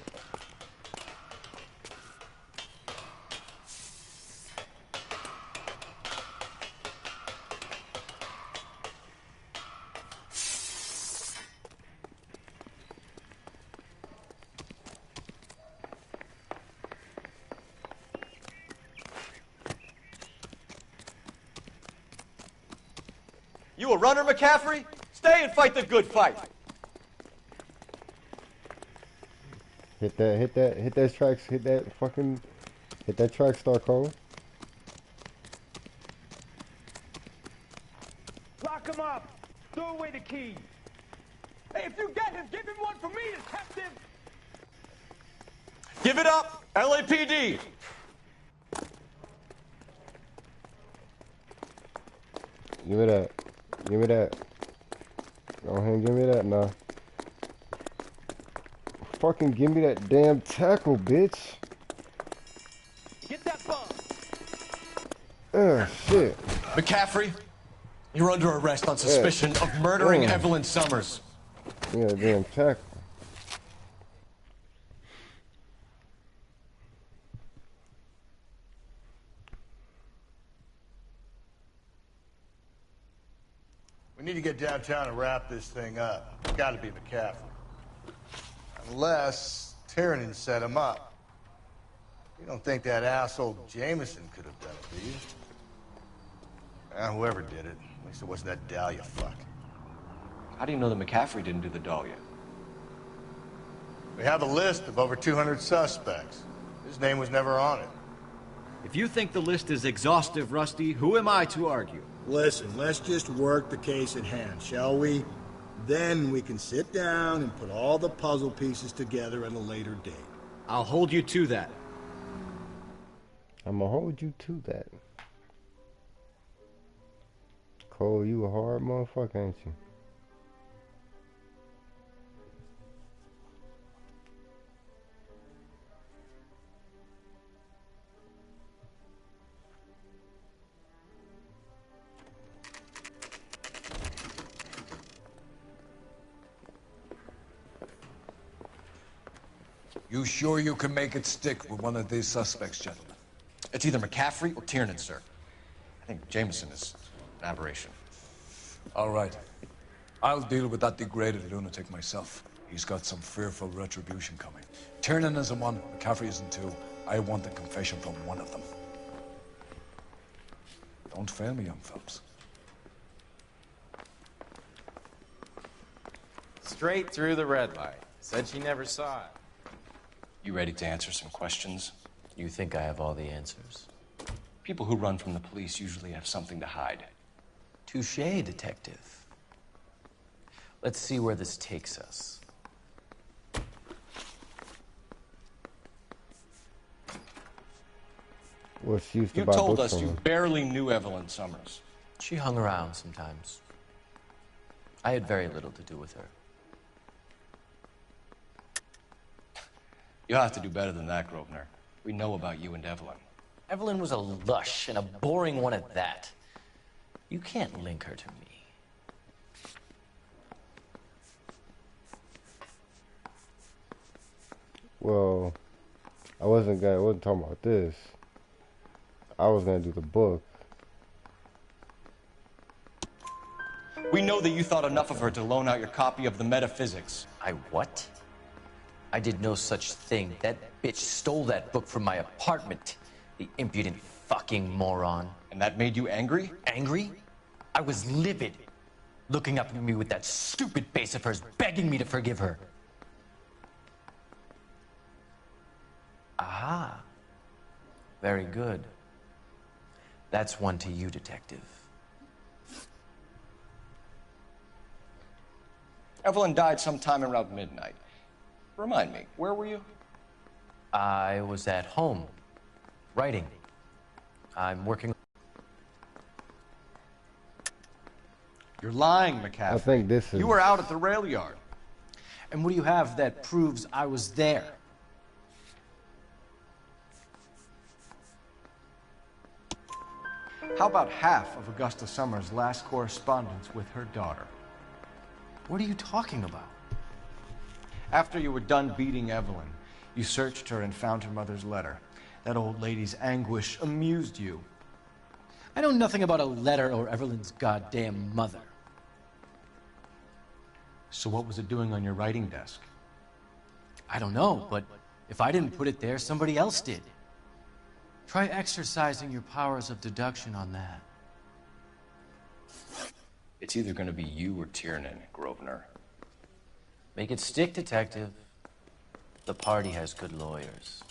You a runner, McCaffrey? Stay and fight the good fight. Hit that tracks, hit that track star Cole. Lock him up. Throw away the keys. Hey, if you get him, give him one for me, detective. Give it up, LAPD. Give me that. Give me that. Go ahead and give me that now. Fucking give me that damn tackle, bitch. Get that bum. Shit. McCaffrey, you're under arrest on suspicion of murdering Evelyn Summers. Yeah, damn tackle. We need to get downtown and wrap this thing up. It's got to be McCaffrey. Unless Tiernan set him up. You don't think that asshole Jameson could have done it, do you? Whoever did it. At least it wasn't that Dahlia fuck. How do you know that McCaffrey didn't do the Dahlia? We have a list of over 200 suspects. His name was never on it. If you think the list is exhaustive, Rusty, who am I to argue? Listen, let's just work the case at hand, shall we? Then we can sit down and put all the puzzle pieces together at a later date. I'll hold you to that. I'ma hold you to that. Cole, you a hard motherfucker, ain't you? You sure you can make it stick with one of these suspects, gentlemen? It's either McCaffrey or Tiernan, sir. I think Jameson is an aberration. All right. I'll deal with that degraded lunatic myself. He's got some fearful retribution coming. Tiernan isn't one, McCaffrey isn't two. I want a confession from one of them. Don't fail me, young fellas. Straight through the red light. Said she never saw it. You ready to answer some questions? You think I have all the answers? People who run from the police usually have something to hide. Touché, detective. Let's see where this takes us. Well, she used to You buy told books us from you her. barely knew Evelyn Summers. She hung around sometimes. I had very little to do with her. You'll have to do better than that, Grosvenor. We know about you and Evelyn. Evelyn was a lush, and a boring one at that. You can't link her to me. Well, I wasn't talking about this. I was gonna do the book. We know that you thought enough of her to loan out your copy of the Metaphysics. I what? I did no such thing. That bitch stole that book from my apartment. The impudent fucking moron. And that made you angry? Angry? I was livid. Looking up at me with that stupid face of hers, begging me to forgive her. Aha. Very good. That's one to you, detective. Evelyn died sometime around midnight. Remind me, where were you? I was at home, writing. I'm working. You're lying, McCaffrey. I think this is... You were out at the rail yard. And what do you have that proves I was there? How about half of Augusta Summers' last correspondence with her daughter? What are you talking about? After you were done beating Evelyn, you searched her and found her mother's letter. That old lady's anguish amused you. I know nothing about a letter or Evelyn's goddamn mother. So what was it doing on your writing desk? I don't know, but if I didn't put it there, somebody else did. Try exercising your powers of deduction on that. It's either going to be you or Tiernan, Grosvenor. Make it stick, detective. The party has good lawyers.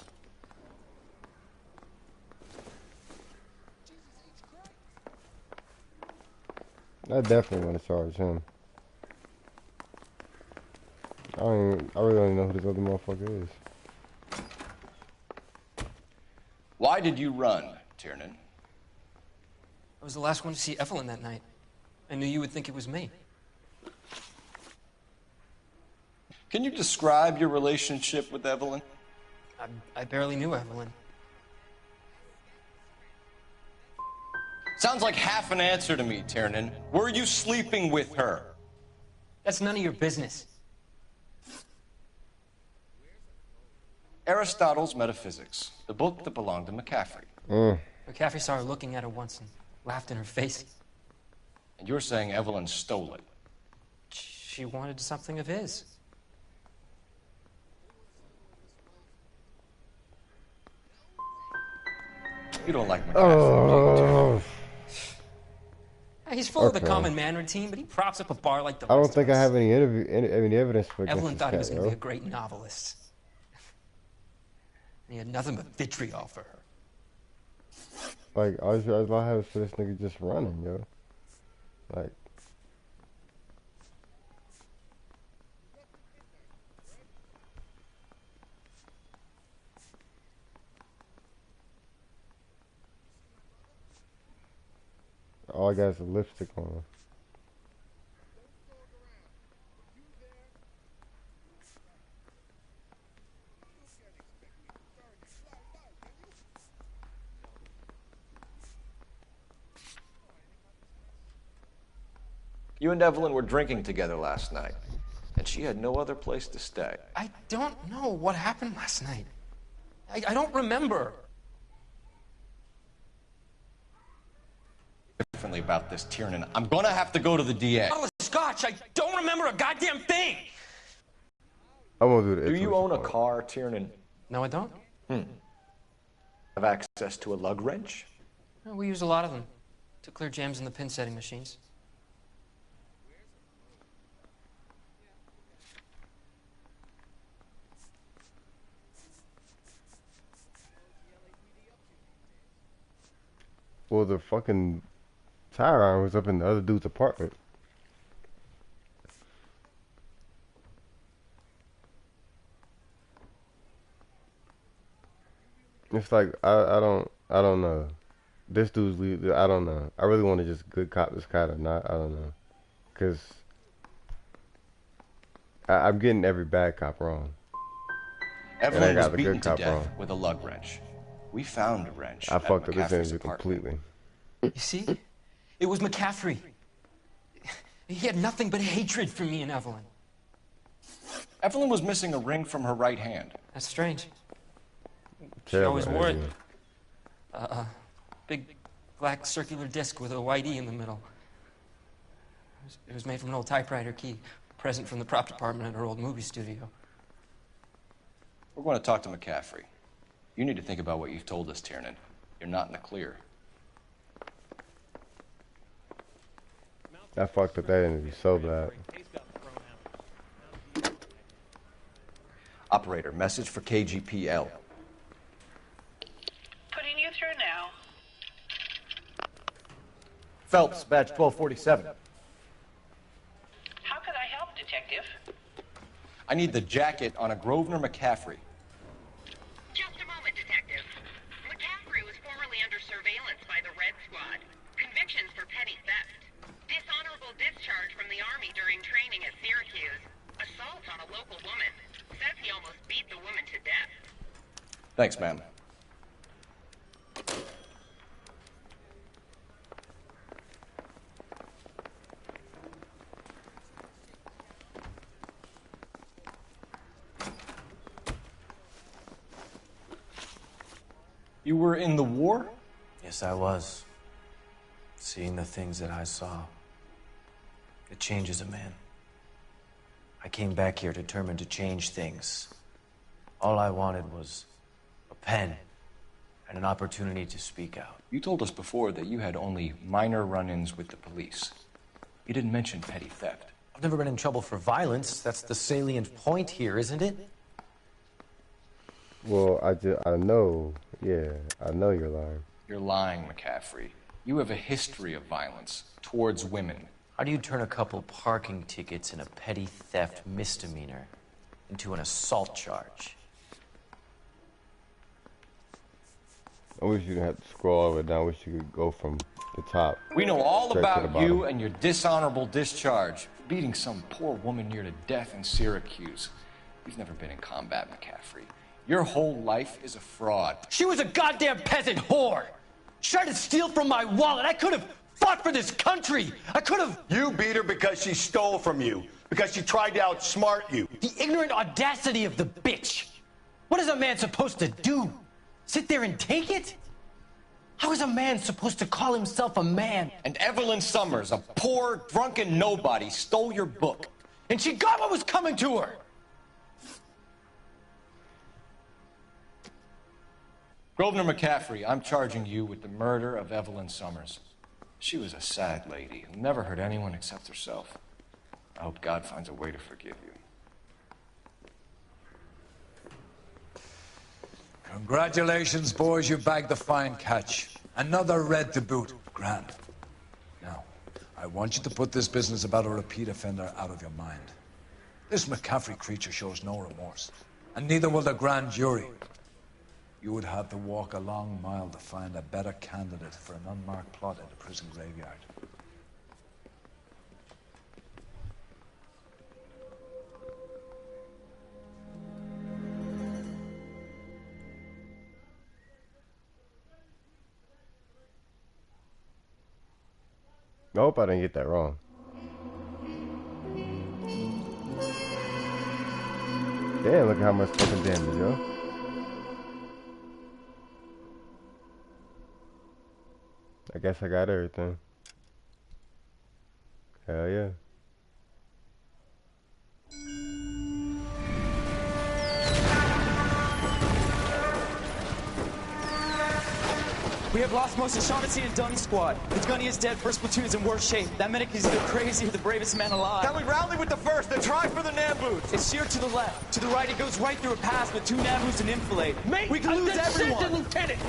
I definitely want to charge him. I really don't even know who this other motherfucker is. Why did you run, Tiernan? I was the last one to see Evelyn that night. I knew you would think it was me. Can you describe your relationship with Evelyn? I barely knew Evelyn. Sounds like half an answer to me, Tiernan. Were you sleeping with her? That's none of your business. Aristotle's Metaphysics, the book that belonged to McCaffrey. McCaffrey saw her looking at her once and laughed in her face. And you're saying Evelyn stole it? She wanted something of his. You don't like McCaffrey, Oh. He's full of the common man routine, but he props up a bar like the I don't rest think of I us. have any evidence for Evelyn against thought he this was cat, going to be yo. a great novelist. And he had nothing but vitriol for her. Like, all I have is for this nigga just running, yo. Like... All I got is a lipstick on. You and Evelyn were drinking together last night, and she had no other place to stay. I don't know what happened last night. I don't remember. Differently about this, Tiernan. I'm gonna have to go to the DA. Bottle of scotch, I don't remember a goddamn thing! I won't do that. Do you own a car, Tiernan? No, I don't. Have access to a lug wrench? We use a lot of them to clear jams in the pin setting machines. Well, the fucking tire iron was up in the other dude's apartment. It's like I don't know. This dude's I don't know. I really want to just good cop this cat or not. I don't know, cause I'm getting every bad cop wrong. Evelyn was the beaten good to cop death wrong. with a lug wrench. We found a wrench. I fucked up this McCaffrey's interview apartment. completely. You see? It was McCaffrey. He had nothing but hatred for me and Evelyn. Evelyn was missing a ring from her right hand. That's strange. She Terrible always wore it. interview. Big black circular disc with a white E in the middle. It was made from an old typewriter key, a present from the prop department at her old movie studio. We're going to talk to McCaffrey. You need to think about what you've told us, Tiernan. You're not in the clear. I fucked up that interview so bad. Operator, message for KGPL. Putting you through now. Phelps, badge 1247. How could I help, Detective? I need the jacket on a Grosvenor McCaffrey. Just a moment, Detective. McCaffrey was formerly under surveillance by the Red Squad. Convictions for petty theft. Dishonorable discharge from the Army during training at Syracuse. Assault on a local woman. Says he almost beat the woman to death. Thanks, ma'am. You were in the war? Yes, I was. Seeing the things that I saw, it changes a man. I came back here determined to change things. All I wanted was a pen and an opportunity to speak out. You told us before that you had only minor run-ins with the police. You didn't mention petty theft. I've never been in trouble for violence. That's the salient point here, isn't it? Well, I know. Yeah, I know you're lying. You're lying, McCaffrey. You have a history of violence towards women. How do you turn a couple parking tickets and a petty theft misdemeanor into an assault charge? I wish you didn't have to scroll all the way down. I wish you could go from the top. We know all straight to the about bottom. you and your dishonorable discharge, beating some poor woman near to death in Syracuse. You've never been in combat, McCaffrey. Your whole life is a fraud. She was a goddamn peasant whore! She tried to steal from my wallet. I could have fought for this country. I could have... You beat her because she stole from you. Because she tried to outsmart you. The ignorant audacity of the bitch. What is a man supposed to do? Sit there and take it? How is a man supposed to call himself a man? And Evelyn Summers, a poor, drunken nobody, stole your book. And she got what was coming to her. Grosvenor McCaffrey, I'm charging you with the murder of Evelyn Summers. She was a sad lady who never hurt anyone except herself. I hope God finds a way to forgive you. Congratulations, boys. You bagged the fine catch. Another red to boot. Grand. Now, I want you to put this business about a repeat offender out of your mind. This McCaffrey creature shows no remorse. And neither will the grand jury. You would have to walk a long mile to find a better candidate for an unmarked plot at the prison graveyard. I hope I didn't get that wrong. Damn, look how much fucking damage, yo. I guess I got everything. Hell yeah. We have lost most of Shaughnessy and Dunn squad. The gunny is dead. First platoon is in worse shape. That medic is either crazy or the bravest man alive. Can we rally with the first and try for the Namboots? It's sheer to the left. To the right, it goes right through a pass with 2 Namboots and enfilade. Mate, we can lose everyone. Lieutenant!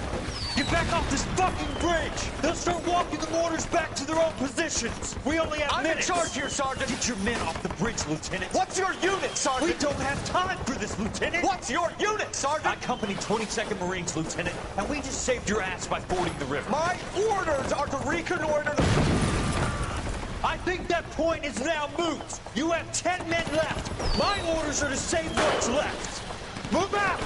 Get back off this fucking bridge! They'll start walking the mortars back to their own positions. We only have minutes. I'm in charge here, Sergeant. Get your men off the bridge, Lieutenant. What's your unit, Sergeant? We don't have time for this, Lieutenant. What's your unit, Sergeant? I company 22nd Marines, Lieutenant, and we just saved your ass by fording the river. My orders are to reconnoiter the... I think that point is now moot. You have 10 men left. My orders are to save what's left. Move out!